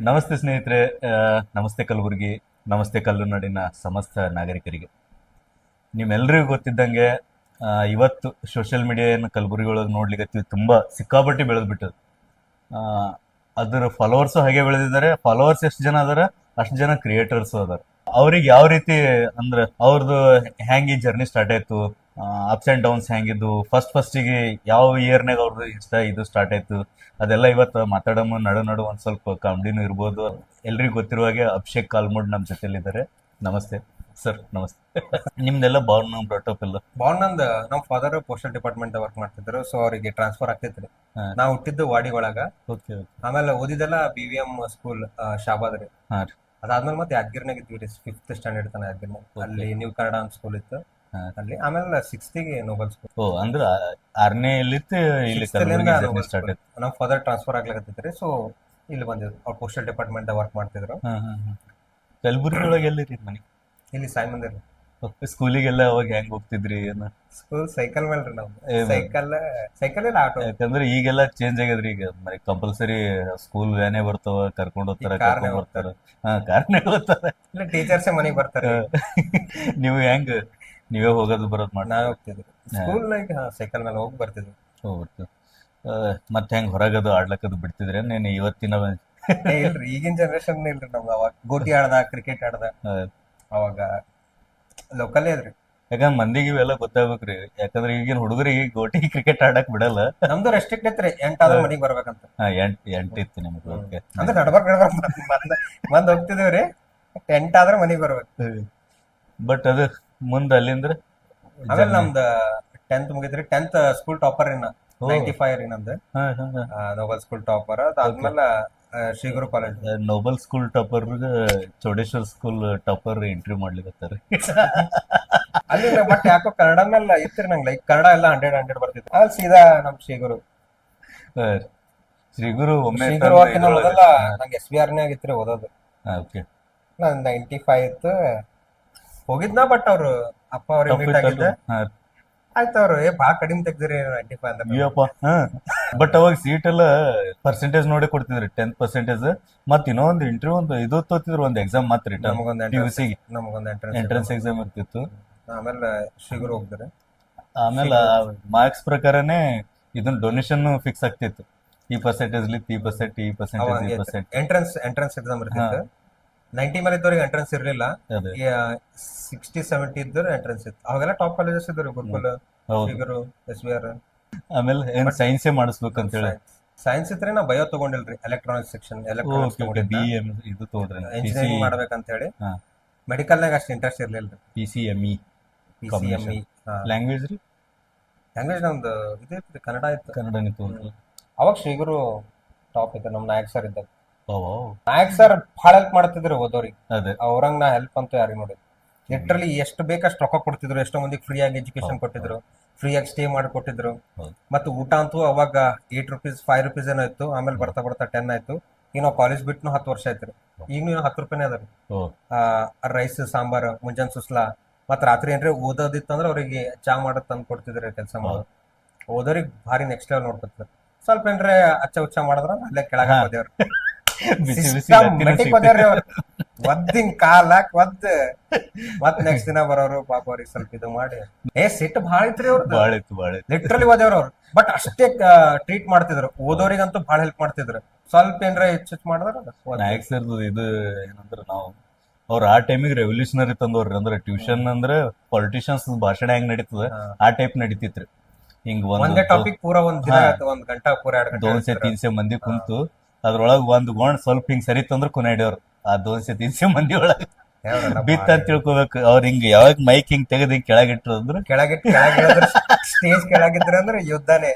ನಮಸ್ತೆ ಸ್ನೇಹಿತರೆ. ನಮಸ್ತೆ ಕಲಬುರಗಿ, ನಮಸ್ತೆ ಕಲ್ಲುನಾಡಿನ ಸಮಸ್ತ ನಾಗರಿಕರಿಗೆ. ನಿಮ್ಮೆಲ್ಲರಿಗೂ ಗೊತ್ತಿದ್ದಂಗೆ ಇವತ್ತು ಸೋಷಿಯಲ್ ಮೀಡಿಯಾ ಏನು ಕಲಬುರಗಿ ಒಳಗೆ ನೋಡ್ಲಿಕ್ಕೆ ತುಂಬಾ ಸಿಕ್ಕಾಪಟ್ಟಿ ಬೆಳೆದ್ಬಿಟ್ಟது. ಆ, ಅದರ ಫಾಲೋವರ್ಸು ಹಾಗೆ ಬೆಳೆದಿದ್ದಾರೆ. ಫಾಲೋವರ್ಸ್ ಎಷ್ಟು ಜನ ಅದಾರ ಅಷ್ಟು ಜನ ಕ್ರಿಯೇಟರ್ಸು ಅದಾರ. ಅವ್ರಿಗೆ ಯಾವ ರೀತಿ ಅಂದ್ರೆ ಅವ್ರದ್ದು ಹ್ಯಾಂಗ್ ಈ ಜರ್ನಿ ಸ್ಟಾರ್ಟ್ ಆಯ್ತು, ಅಪ್ಸ್ ಅಂಡ್ ಡೌನ್ಸ್ ಹೆಂಗಿದ್ದು, ಫಸ್ಟಿಗೆ ಯಾವ ಇಯರ್ನಾಗ ಅವ್ರದ್ದು ಇಷ್ಟ ಇದು ಸ್ಟಾರ್ಟ್ ಆಯ್ತು, ಅದೆಲ್ಲ ಇವತ್ತು ಮಾತಾಡಮ್ಮ. ನಡು ಒಂದ್ ಸ್ವಲ್ಪ ಕಾಮಿಡಿನೂ ಇರ್ಬೋದು. ಎಲ್ರಿಗೂ ಗೊತ್ತಿರುವ ಹಾಗೆ ಅಭಿಷೇಕ್ ಕಾಲ್ಮೋಡ್ ನಮ್ಮ ಜೊತೆಲಿದ್ದಾರೆ. ನಮಸ್ತೆ ಸರ್. ನಮಸ್ತೆ. ನಿಮ್ದೆಲ್ಲ ಬಾರ್ನ್ ಬ್ರಾಟಪ್ ಎಲ್ಲ ಬಾಂಡ್ ನಂದ್ ನಮ್ ಫಾದರ್ ಪೋಸ್ಟಲ್ ಡಿಪಾರ್ಟ್ಮೆಂಟ್ ವರ್ಕ್ ಮಾಡ್ತಿದ್ರು, ಸೊ ಅವರಿಗೆ ಟ್ರಾನ್ಸ್ಫರ್ ಆಗ್ತೈತ್ರಿ. ಹಾ. ನಾವ್ ಹುಟ್ಟಿದ್ದು ವಾಡಿ ಒಳಗ, ಓಕೆ ಓಕೆ. ಆಮೇಲೆ ಓದಿದೆಲ್ಲ BVM ಸ್ಕೂಲ್ ಶಾಬಾದ್ ರೀ. ಹಾ ರೀ. ಅದಾದ್ಮೇಲೆ ಮತ್ತೆ ಯಾದಗಿರಿನಾಗ ಇದ್ವಿ ರೀ, 5th ಸ್ಟ್ಯಾಂಡರ್ಡ್ ತನ ಯಾದಗಿರಿನಾಗ. ಅಲ್ಲಿ ನ್ಯೂ ಕನ್ನಡ ಅಂತ ಸ್ಕೂಲ್ ಇತ್ತು ಹಾ. ಅಲ್ಲಿ. ಆಮೇಲೆ 6th ನೋಬಲ್ ಸ್ಕೂಲ್. ಓ ಅಂದ್ರ ಆರನೇಲಿತ್ತು ಇಲ್ಲಿ ಕಲಬುರಗಿ ಜರ್ನಿ ಸ್ಟಾರ್ಟ್ ಆಯ್ತು. ನಮ್ ಫಾದರ್ ಟ್ರಾನ್ಸ್ಫರ್ ಆಗ್ಲಾಕತ್ತೈತ್ರಿ, ಸೊ ಇಲ್ಲಿ ಬಂದಿದ್ರು. ಅವ್ರು ಪೋಸ್ಟಲ್ ಡಿಪಾರ್ಟ್ಮೆಂಟ್ ವರ್ಕ್ ಮಾಡ್ತಿದ್ರು. ಹಾ ಹಾ ಹಾ. ಕಲಬುರಗಿ ಒಳಗೆ ಎಲ್ಲಿರಿ ಮನೆ? ಇಲ್ಲಿ ಸಾಯಿ ಮಂದಿರ್. ಸ್ಕೂಲಿಗೆಲ್ಲ ಅವಾಗ ಹೆಂಗ್ ಹೋಗ್ತಿದ್ರಿ ಏನು? ಸ್ಕೂಲ್ ಸೈಕಲ್ ಮೇಲೆ ರೀ ನಾವು. ಏ, ಸೈಕಲ್ ಇಲ್ಲ, ಆಟೋ. ಯಾಕಂದ್ರೆ ಈಗೆಲ್ಲ ಚೇಂಜ್ ಆಗ್ಯದ್ರಿ. ಈಗ ಮನೆ ಕಂಪಲ್ಸರಿ ಸ್ಕೂಲ್ ವ್ಯಾನೇ ಬರ್ತಾವ, ಕರ್ಕೊಂಡ್ ಹೋಗ್ತಾರ, ಈಗ ಕಾರ್ನೇ ಕರ್ಕೊಂಡ್ ಬರ್ತಾರ. ಹಾ, ಕಾರ್ನೇ ಹೋಗ್ತಾರ. ಇಲ್ಲ, ಟೀಚರ್ಸೇ ಮನೆಗೆ ಬರ್ತಾರೆ. ನೀವು ಹೆಂಗ್ ನೀವೇ ಹೋಗೋದು ಬರೋದು ಮಾಡಿ ನಾವೇ ಹೋಗ್ತಿದ್ವಿ ಸ್ಕೂಲ್ ಸೈಕಲ್ ಮೇಲೆ ಹೋಗಿ ಬರ್ತಿದ್ವಿ. ಹೋಗ್ಬಿಡ್ತು. ಮತ್ತೆ ಹೆಂಗ್ ಹೊರಗದು ಆಡ್ಲಕ್ಕದು ಬಿಡ್ತಿದ್ರೆ ನೀನು ಇವತ್ತಿನ ಇಲ್ರಿ, ಈಗಿನ ಜನರೇಷನ್ ಇಲ್ರಿ ನಮ್ದು. ಅವಾಗ ಗೋಟಿ ಆಡ್ದ, ಕ್ರಿಕೆಟ್ ಆಡ್ದ, ಅವಾಗ ಲೋಕಲ್ಲೇ ಇದ್ರಿ. ಯಾಕಂದ್ರೆ ಮಂದಿಗೆ ಇವೆಲ್ಲ ಗೊತ್ತಾಗ್ಬೇಕ್ರಿ. ಯಾಕಂದ್ರೆ ಈಗಿನ ಹುಡುಗರಿಗೆ ಗೋಟಿ ಕ್ರಿಕೆಟ್ ಆಡಕ್ ಬಿಡಲ್ಲ. ನಮ್ದು ರೆಸ್ಟ್ರಿಕ್ಟ್ ಐತ್ರಿ, 8 ಆದ್ರೆ ಮನಿಗ್ ಬರ್ಬೇಕಂತ. ಹಾ, ಎಂಟಿತ್ತು ನಿಮ್ಗೆ. ಓಕೆ. ಅಂದ್ರೆ ನಡ್ಬರ್ಕ್ ಬಂದ್ ಹೋಗ್ತಿದೇವ್ರಿ, 8 ಆದ್ರೆ ಮನಿಗ್ ಬರ್ಬೇಕು. ಬಟ್ ಅದು ಮುಂದೆ ಅಲ್ಲಿಂದ್ರ ಆಮೇಲೆ ನಮ್ದು 10th ಮುಗಿದ್ರಿ. 10th ಸ್ಕೂಲ್ ಟಾಪರ್ ಇನ್ನ ಓ. 95 ರೀ ನಮ್ದು. ಹಾ ಹಾ ಹಾ. Noble school topper. ಅದಾದ್ಮೇಲೆ Shriguru college. Noble school topper Chowdeshwar school topper interview ಮಾಡ್ಲಿಕತ್ತಾರ. ಅಲ್ಲಿ ಬಟ್ ಯಾಕೋ ಕನ್ನಡ ಮೇಲೆ ಇತ್ರಿ ನಂಗೆ, ಲೈಕ್ ಕನ್ನಡ ಎಲ್ಲ 100 ಬರ್ತಿತ್ತು. ಅಲ್ಲಿ ಸೀದಾ ನಮ್ ಶ್ರೀಗುರು. ಶ್ರೀಗುರು ಒಮ್ಮೆ ಶ್ರೀಗುರು ಹಾಕಿನ ಮೊದಲ ನಂಗೆ SBR ನೇ ಆಗಿತ್ರಿ ಓದೋದು. ಓಕೆ. ನಾನ್ 95 ಇತ್ತು ಹೋಗಿದ್ನ, ಬಟ್ ಅವ್ರು ಅಪ್ಪ ಅವ್ರಿಗೆ ಮೀಟ್ ಆಗಿದ್ದೆ. ಆಯ್ತು, ಅವ್ರು ಭಾಳ ಕಡಿಮೆ ತೆಗ್ದಿರಿ 95 ಅಂತ. ಅಯ್ಯಪ್ಪ. ಬಟ್ ಅವಾಗ ಸೀಟ್ ಎಲ್ಲ ಪರ್ಸೆಂಟೇಜ್ ನೋಡಿ ಕೊಡ್ತಿದ್ರಿ, 10% ಮತ್ ಇನ್ನೊಂದು ಇಂಟರ್ವ್ಯೂ ಒಂದು ಇದು ತೋತಿದ್ರು, ಒಂದು ಎಕ್ಸಾಮ್ ಮಾತ್ರ ರಿಟರ್ನ್ ನಮಗೊಂದು PUC ಎಂಟ್ರೆನ್ಸ್ ಎಂಟ್ರೆನ್ಸ್. ಎಕ್ಸಾಮ್ ಇರ್ತಿತ್ತು. ಆಮೇಲೆ ಶ್ರೀಗುರು ಹೋಗ್ತಾರೆ. ಆಮೇಲೆ ಮಾರ್ಕ್ಸ್ ಪ್ರಕಾರನೇ ಇದನ್ನ ಡೊನೇಷನ್ ಫಿಕ್ಸ್ ಆಗ್ತಿತ್ತು. ಈ ಪರ್ಸೆಂಟೇಜ್ ಈ ಪರ್ಸೆಂಟೇಜ್. ಎಂಟ್ರೆನ್ಸ್ ಎಕ್ಸಾಮ್ ಇರ್ತಿತ್ತು. 90 ಮೇಲೆ ಇದ್ದವ್ರಿಗೆ ಎಂಟ್ರೆನ್ಸ್ ಇರ್ಲಿಲ್ಲ. ಅದೇ 60-70 ಇದ್ದವ್ರು ಎಂಟ್ರೆನ್ಸ್ ಇತ್ತು. ಅವಾಗೆಲ್ಲ ಟಾಪ್ ಕಾಲೇಜಸ್ ಇದ್ರು, ಗುರುಕುಲ, ಹೌದು. ಶ್ರೀಗುರು, SBR. ಆಮೇಲೆ ಏನ್ ಸೈನ್ಸೇ ಮಾಡಿಸ್ಬೇಕಂತ ಹೇಳಿ. ಸೈನ್ಸ್ ಇದ್ರೆ ನಾ ಬಯೋ ತಗೊಂಡಿಲ್ರಿ, ಎಲೆಕ್ಟ್ರಾನಿಕ್ಸ್ ಸೆಕ್ಷನ್. ಎಲೆಕ್ಟ್ರಾನಿಕ್ಸ್ BM ಇದು ತಗೊಂಡ್ರಿ. ಇಂಜಿನಿಯರಿಂಗ್ ಮಾಡ್ಬೇಕಂತ ಹೇಳಿ. ಹಾ. ಮೆಡಿಕಲ್ನಾಗ ಅಷ್ಟು ಇಂಟ್ರೆಸ್ಟ್ ಇರ್ಲಿಲ್ಲ. PCME PCME ಲ್ಯಾಂಗ್ವೇಜ್ ರೀ. ಲ್ಯಾಂಗ್ವೇಜ್ ನಮ್ದು ಇದಿತ್ತು, ಕನ್ನಡ ಇತ್ತು. ಕನ್ನಡನೇ ತಗೊಂಡ್ರಿ. ಅವಾಗ ಶ್ರೀಗುರು ಟಾಪ್ ಇತ್ತು. ನಮ್ ನಾಯಕ್ ಸರ್ ಇದ್ದಾಗ. ಓ ನಾಯಕ್ ಸರ್ ಭಾಳ ಹೆಲ್ಪ್ ಮಾಡ್ತಿದ್ರು ಓದೋರಿಗೆ. ಅದೇ ಅವ್ರಂಗ್ ನಾ ಹೆಲ್ಪ್ ಅಂತ ಯಾರಿಗೆ ನೋಡಿ. ಲಿಟ್ರಲಿ ಎಷ್ಟು ಬೇಕಷ್ಟು ರೊಕ್ಕ ಕೊಡ್ತಿದ್ರು, ಎಷ್ಟೋ ಮಂದಿಗೆ ಫ್ರೀ ಆಗಿ ಎಜುಕೇಶನ್ ಕೊಟ್ಟಿದ್ರು, ಫ್ರೀ ಆಗಿ ಸ್ಟೇ ಮಾಡಿ ಕೊಟ್ಟಿದ್ರು. ಹೌದು. ಮತ್ತು ಊಟ ಅಂತೂ ಅವಾಗ 8 ರೂಪೀಸ್ 5 ರೂಪೀಸ್ ಏನೋ ಇತ್ತು. ಆಮೇಲೆ ಬರ್ತಾ 10 ಆಯ್ತು. ಈಗ ನಾವು ಕಾಲೇಜ್ ಬಿಟ್ಟು 10 ವರ್ಷ ಆಯ್ತು. ಈಗ ನೀವು 10 ರೂಪಾಯಿನೇ ಅದ ರೀ. ಓ ರೈಸ್ ಸಾಂಬಾರ್, ಮುಂಜಾನೆ ಸುಸ್ಲಾ, ಮತ್ ರಾತ್ರಿ ಏನ್ರಿ ಓದೋದಿತ್ತಂದ್ರೆ ಅವ್ರಿಗೆ ಚಾ ಮಾಡೋದ್ ತಂದು ಕೊಡ್ತಿದ್ರು, ಕೆಲಸ ಮಾಡೋದು. ಓದೋರಿಗೆ ಭಾರಿ ನೆಕ್ಸ್ಟ್ ಲೆವೆಲ್ ನೋಡ್ಕೊತಿದ್ರು. ಸ್ವಲ್ಪ ಏನ್ರಿ ಅಚ್ಚ ಉಚ್ಚ ಮಾಡಿದ್ರ ಅಲ್ಲೇ ಕೆಳಗ ಹೋದೇವ್ರು. ಬಿಸಿ ಬಿಸಿ ಲತ್ತಿನೂ ಸಿಗ್ತಿತ್ತು. ಒದ್ದಿಂಗ್ ಕಾಲ್ ಹಾಕ್ ಮತ್ ನೆಕ್ಸ್ಟ್ ದಿನ ಬರೋರು ಪಾಪ ಅವ್ರಿಗೆ ಸ್ವಲ್ಪ ಇದು ಮಾಡಿ ಸಿಟ್ಟು ಭಾಳ ಐತ್ರಿ ಅವ್ರದ್ದು. ಬಾಳ ಇತ್ತು. ಲಿಟ್ರಲಿ ಓದೇವ್ರು ಅವ್ರು. ಬಟ್ ಅಷ್ಟೇ ಟ್ರೀಟ್ ಮಾಡ್ತಿದ್ರು. ಓದೋರಿಗಂತೂ ಭಾಳ ಹೆಲ್ಪ್ ಮಾಡ್ತಿದ್ರು. ಸ್ವಲ್ಪ ಏನ್ರ ಹೆಚ್ಚು ಮಾಡಿದ್ರ ನಾಯಕ್ ಸರ್ ಇದು ಏನಂದ್ರ ನಾವು ಅವ್ರ ಆ ಟೈಮಿಗೆ ರೆವಲ್ಯೂಷನರಿ ತಂದವ್ರಿ. ಅಂದ್ರೆ ಟ್ಯೂಷನ್ ಅಂದ್ರೆ ಪಾಲಿಟಿಷಿಯನ್ಸ್ ಭಾಷಣ ಹೆಂಗ್ ನಡೀತದ ಆ ಟೈಪ್ ನಡೀತಿತ್ರಿ. ಹಿಂಗ್ ಒಂದೇ ಟಾಪಿಕ್ ಪೂರ ಒಂದ್ ದಿನ ಆಯ್ತು, 1 ಗಂಟೆ ಪೂರ 2 ಗಂಟೆ 200-300 ಮಂದಿ ಕುಂತು ಅದ್ರೊಳಗ ಒಂದ್ ಗೋಣ್ ಸ್ವಲ್ಪ ಹಿಂಗ್ ಸರಿತಂದ್ರ ಕುನಾಡ್ಯವ್ರು. ಆ 200-300 ಮಂದಿ ಒಳಗ ಬಿತ್ತ ಅಂತ ತಿಳ್ಕೊಬೇಕು. ಅವ್ರ ಹಿಂಗ್ ಯಾವಾಗ ಮೈಕ್ ಹಿಂಗ್ ತೆಗೆದ್ ಹಿಂಗ್ ಕೆಳಗಿಟ್ರು ಅಂದ್ರ ಕೆಳಗಿಟ್ಟು ಸ್ಟೇಜ್ ಕೆಳಗಿದ್ರ ಅಂದ್ರೆ ಯುದ್ಧನೇ.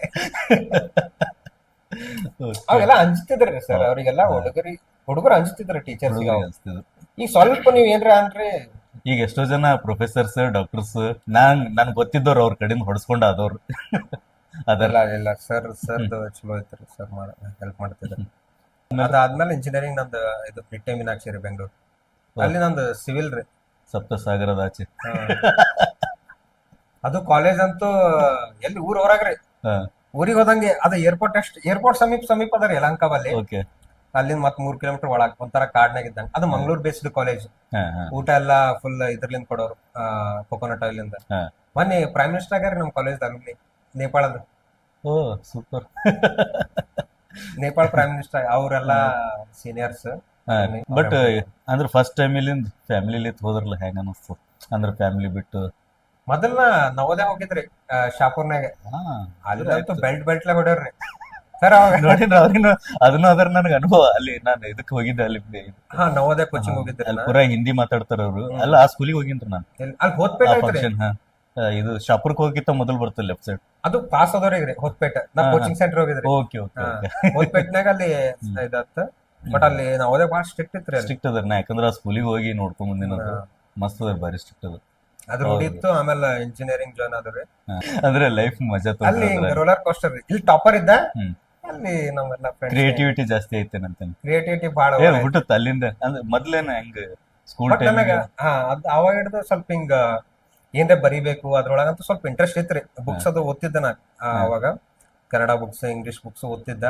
ಅವೆಲ್ಲ ಅಂಜ್ತಿದ್ರಿ ಸರ್ ಅವ್ರಿಗೆಲ್ಲ. ಹುಡುಗರು ಅಂಜ್ತಿದ್ರು ಟೀಚರ್ಸ್. ಅನ್ಸ್ತಿದ್ರು. ಈಗ ಸ್ವಲ್ಪ ನೀವ್ ಏನ್ರ ಅನ್ರಿ, ಈಗ ಎಷ್ಟೋ ಜನ ಪ್ರೊಫೆಸರ್ಸ್, ಡಾಕ್ಟರ್ಸ್ ನನ್ ಗೊತ್ತಿದ್ದವ್ರು ಅವ್ರ ಕಡೆಯಿಂದ ಹೊಡ್ಸ್ಕೊಂಡ್ ಆದವ್ರು ಅದೆಲ್ಲ. ಇಲ್ಲ ಸರ್ ಚಲೋ ಐತ್ರಿ. ಸರ್ ಹೆಲ್ಪ್ ಮಾಡ್ತಿದ್ರು. ಅದಾದ್ಮೇಲೆ ಇಂಜಿನಿಯರಿಂಗ್ ನಂದು ಇದು ನಿಟ್ಟೆ ಮೀನಾಕ್ಷಿ ರೀ, ಬೆಂಗಳೂರು. ಅಲ್ಲಿ ನಂದು ಸಿವಿಲ್ ರೀ. ಸಪ್ತಸಾಗರದ ಆಚೆ. ಅದು ಕಾಲೇಜ್ ಅಂತೂ ಎಲ್ಲಿ ಊರ್ ಹೊರಗ್ರಿ. ಊರಿಗೆ ಹೋದಂಗೆ ಅದು ಏರ್ಪೋರ್ಟ್ ಸಮೀಪ ಅದ ರೀ ಯಲಹಂಕ ಬಲ್ಲಿ. ಓಕೆ. ಅಲ್ಲಿಂದ ಮತ್ 3 ಕಿಲೋಮೀಟರ್ ಒಳಗ್ ಒಂಥರ ಕಾಡ್ನಾಗ ಇದ್ದಂಗ. ಅದು ಮಂಗಳೂರು ಬೇಸ್ಡ್ ಕಾಲೇಜ್. ಹಾ ಹಾ ಊಟ ಎಲ್ಲಾ ಫುಲ್ ಇದ್ರಲಿಂದ ಕೊಡೋರು, ಕೊಕೊನಟ್ ಆಯಿಲ್ ಇಂದ. ಹಾ. ಮೊನ್ನೆ ಪ್ರೈಮ್ ಮಿನಿಸ್ಟರ್ ಆಗ್ಯಾರ ನಮ್ ಕಾಲೇಜ್ ಅಲ್ಲಿ, ನೇಪಾಳದ. ಓ ಸೂಪರ್. ನೇಪಾಳ ಪ್ರೈಮ್ ಮಿನಿಸ್ಟರ್ ಅವರೆಲ್ಲ ಸೀನಿಯರ್ಸ್. ಬಟ್ ಅಂದ್ರೆ ಫಸ್ಟ್ ಟೈಮ್ ಇಲ್ಲಿಂದ ಫ್ಯಾಮಿಲಿ ಹೋದ್ರಲ್ಲ ಹೆಂಗ ಅನಿಸ್ತು? ಅಂದ್ರೆ ಫ್ಯಾಮಿಲಿ ಬಿಟ್ಟು ಮೊದಲ್ನ ನವೋದಯ ಹೋಗಿದ್ರಿ ಶಾಪುರ್ನಾಗ. ಹಾ ಅಲ್ಲಂತೂ ಬೆಲ್ಟ್ ಲೆ ಹೊಡ್ಯಾರ್ರಿ ಸರ್ ಅವಾಗ. ನೋಡಿದ್ರ ಅವ್ರಿನ್ನು ಅದನ್ನ ಅದ್ರ ನನಗೆ ಅನುಭವ. ಅಲ್ಲಿ ನಾನು ಇದಕ್ಕೆ ಹೋಗಿದ್ದೆ, ಅಲ್ಲಿ ಹಾ ನವೋದಯ ಕೋಚಿಂಗ್ ಹೋಗಿದ್ರಿ. ಅಲ್ಲಿ ಪೂರಾ ಹಿಂದಿ ಮಾತಾಡ್ತಾರ ಅವ್ರು. ಅಲ್ಲ ಆ ಸ್ಕೂಲಿಗೆ ಹೋಗಿನ್ರಿ ನಾನು, ಅಲ್ಲಿ ಹೋತ್ಪೇಟೆ ಐತ್ರಿ. ಫಂಕ್ಷನ್. ಇದು ಶಾಪುರ್ಕ್ ಹೋಗಿತ್ತ ಮೊದಲು ಬರ್ತದೆ ಲೆಫ್ಟ್ ಸೈಡ್. ಅದು ಪಾಸ್ ಆದವ್ರಿಗೆ ಹೋತ್ಪೇಟೆ. ನಾ ಕೋಚಿಂಗ್ ಸೆಂಟರ್ ಹೋಗಿದ್ರಿ. Okay okay okay. ಹೋತ್ಪೇಟ್ನಾಗ ಅಲ್ಲಿ ಇದತ್ತ. ಬಟ್ ಅಲ್ಲಿ ನವೋದಯ ಭಾಳ ಸ್ಟ್ರಿಕ್ಟ್ ಇತ್ರಿ ಅಲ್ಲಿ. ಸ್ಟ್ರಿಕ್ಟ್ ಅದ್ರ ನಾ, ಯಾಕಂದ್ರೆ ಆ ಸ್ಕೂಲಿಗೆ ಹೋಗಿ ನೋಡ್ಕೊಂಡ್ ಬಂದಿನ. ಮಸ್ತ್ ಅದ, ಬಾರಿ ಸ್ಟ್ರಿಕ್ಟ್ ಅದ. ಅದು ರೂಢಿತ್ತು. ಆಮೇಲೆ ಇಂಜಿನಿಯರಿಂಗ್ ಜಾಯ್ನ್ ಆದ್ರಿ. ಅಂದ್ರೆ ಲೈಫ್ ಮಜಾ ಅಲ್ಲಿ ರೋಲರ್ ಕೋಸ್ಟರ್ ರೀ. ಇಲ್ಲಿ ಟಾಪರ್ ಇದ್ದ. ಅಲ್ಲಿ ನಮ್ಮೆಲ್ಲ ಕ್ರಿಯೇಟಿವಿಟಿ ಜಾಸ್ತಿ ಐತೇನಂತ. ಕ್ರಿಯೇಟಿವಿಟಿ ಭಾಳ ಹುಟ್ಟುತ್ತ ಅಲ್ಲಿಂದ. ಅಂದ್ರೆ ಮೊದ್ಲೇನ ಹೆಂಗ ಸ್ಕೂಲ್ ಬಟ್ ನನಗ ಅದ್ ಅವಾಗ ಹಿಡಿದು ಸ್ವಲ್ಪ ಹಿಂಗ ಏನ್ರೆ ಬರಿಬೇಕು ಅದ್ರೊಳಗಂತೂ ಸ್ವಲ್ಪ ಇಂಟ್ರೆಸ್ಟ್ ಐತ್ರಿ. ಬುಕ್ಸ್ ಅದು ಓದ್ತಿದ್ದ ನಾ ಅವಾಗ. ಕನ್ನಡ ಬುಕ್ಸ್, ಇಂಗ್ಲಿಷ್ ಬುಕ್ಸ್ ಓದ್ತಿದ್ದ.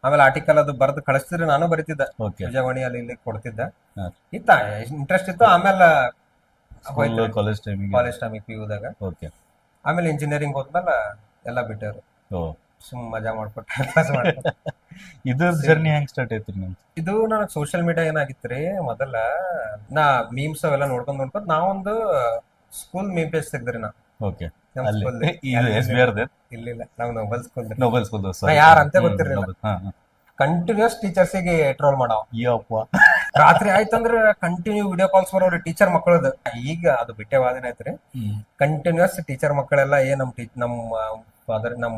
ಆಮೇಲೆ ಆರ್ಟಿಕಲ್ ಅದು ಬರೆದು ಕಳಿಸ್ತಿದ್ರೆ ನಾನು ಬರಿತಿದ್ದ. ವಿಜಯವಾಣಿ ಅಲ್ಲಿ ಇಲ್ಲಿ ಕೊಡ್ತಿದ್ದ. ಇತ್ತ ಇಂಟ್ರೆಸ್ಟ್ ಇತ್ತು. ಆಮೇಲೆ ಕಾಲೇಜ್ ಟೈಮಿಗೆ PU-ದಾಗ. ಆಮೇಲೆ ಇಂಜಿನಿಯರಿಂಗ್ ಹೋದ್ಮೇಲೆ ಎಲ್ಲ ಬಿಟ್ಟರು. ಸುಮ್ ಮಜಾ ಮಾಡ್ಕೊಟ್ಟ. ಇದು ಜರ್ನಿ ಹೆಂಗ್ ಸ್ಟಾರ್ಟ್ ಐತ್ರಿ ನಿಮ್ದು? ಇದು ನನಗ್ ಸೋಷಿಯಲ್ ಮೀಡಿಯಾ ಏನಾಗಿತ್ರಿ ಮೊದಲ. ನಾ ಮೀಮ್ಸ್ ಅವೆಲ್ಲ ನೋಡ್ಕೊಂಡ್ ನಾವೊಂದು ಸ್ಕೂಲ್ ಮೀಮ್ ಪೇಜ್ ತೆಗ್ದ್ರಿ ನಾ. ಇಲ್ಲ ನಾವು ನೋಬಲ್ ಸ್ಕೂಲ್ ಯಾರ ಅಂತ ಗೊತ್ತಿರಲಿಲ್ಲ. ಕಂಟಿನ್ಯೂಸ್ ಟೀಚರ್ಸಿಗೆ ಟ್ರೋಲ್ ಮಾಡಾವ. ರಾತ್ರಿ ಆಯ್ತಂದ್ರ ಕಂಟಿನ್ಯೂ ವಿಡಿಯೋ ಕಾಲ್ಸ್ ಬರೋರಿ ಟೀಚರ್ ಮಕ್ಕಳದ. ಈಗ ಅದು ಬಿಟ್ಟೆ ವಾದಿನ ಐತ್ರಿ. ಕಂಟಿನ್ಯೂಸ್ ಟೀಚರ್ ಮಕ್ಕಳೆಲ್ಲ ನಮ್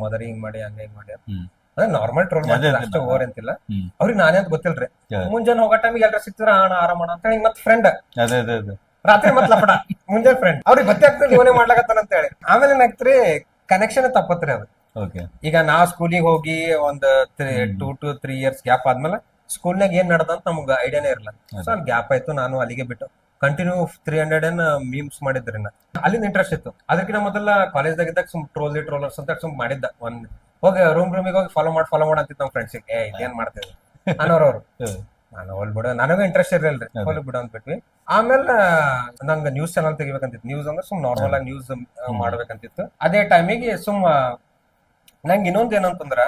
ಮದರ್ ಹಿಂಗ್ ಮಾಡಿ ಹಂಗ ಹಿಂಗ್ ಮಾಡಿ ಅದೇ ನಾರ್ಮಲ್ ಟ್ರೋಲ್ ಮಾಡ್ತಾರೆ ಅಷ್ಟೇ, ಓವರ್ ಅಂತಿಲ್ಲ. ಅವ್ರಿಗೆ ನಾನೇ ಅಂತ ಗೊತ್ತಿಲ್ರಿ. ಮುಂಜಾನೆ ಹೋಗೋ ಟೈಮಿಗೆ ಎಲ್ಲರೂ ಸಿಕ್ತಿದ್ರ ಆರಾಮ ಅಂತ ಹೇಳಿ ಮತ್ ಫ್ರೆಂಡ್. ರಾತ್ರಿ ಮತ್ ಲಪಡ, ಮುಂಜಾನೆ ಫ್ರೆಂಡ್. ಅವ್ರಿಗೆ ಗೊತ್ತೇ ಆಗ್ತದೆ ಇವನೇ ಮಾಡ್ಲಾಕತ್ತಾನ ಅಂತ ಹೇಳಿ. ಆಮೇಲೆ ಏನಾಗ್ತ್ರಿ, ಕನೆಕ್ಷನ್ ತಪ್ಪತ್ರಿ ಅದು. ಈಗ ನಾವ್ ಸ್ಕೂಲಿಗೆ ಹೋಗಿ ಒಂದ್ 2 to 3 years ಗ್ಯಾಪ್ ಆದ್ಮೇಲೆ ಸ್ಕೂಲ್ನಾಗ ಏನ್ ನಡೆದಂತ ನಮ್ಗ ಐಡಿಯಾನೇ ಇರಲ್ಲ. ಸೊ ಅಲ್ಲಿ ಗ್ಯಾಪ್ ಆಯ್ತು, ನಾನು ಅಲ್ಲಿಗೆ ಬಿಟ್ಟು ಕಂಟಿನ್ಯೂ 300 ಮೀಮ್ಸ್ ಮಾಡಿದ್ರಿ ನಾ. ಅಲ್ಲಿಂದ ಇಂಟ್ರೆಸ್ಟ್ ಇತ್ತು. ಅದಕ್ಕಿಂತ ಮೊದಲ ಕಾಲೇಜ್ದಾಗ ಇದ್ದಾಗ ಸುಮ್ ಟ್ರೋಲರ್ಸ್ ಅಂತ ಸುಮ್ ಮಾಡಿದ್ದ. ಒಂದ್ ಹೋಗಿ ರೂಮಿಗೆ ಹೋಗಿ ಫಾಲೋ ಮಾಡ್ ಅಂತಿತ್ತು ನಮ್ ಫ್ರೆಂಡ್ಸಿಗೆ. ಏನ್ ಮಾಡ್ತಿದ್ವಿ ಅನ್ನೋರವ್ರು. ನಾನು ಹೋಲ್ ಬಿಡು, ನನಗೂ ಇಂಟ್ರೆಸ್ಟ್ ಇರಲ್ರಿ, ಹೋಲ್ ಬಿಡು ಅಂದ್ಬಿಟ್ವಿ. ಆಮೇಲೆ ನಂಗೆ ನ್ಯೂಸ್ ಚಾನಲ್ ತೆಗಿಬೇಕಂತಿತ್ತು. ನ್ಯೂಸ್ ಅಂದ್ರೆ ಸುಮ್ ನಾರ್ಮಲ್ ಆಗಿ ನ್ಯೂಸ್ ಮಾಡ್ಬೇಕಂತಿತ್ತು. ಅದೇ ಟೈಮಿಗೆ ಸುಮ್ ನಂಗೆ ಇನ್ನೊಂದ್ ಏನಂತಂದ್ರ,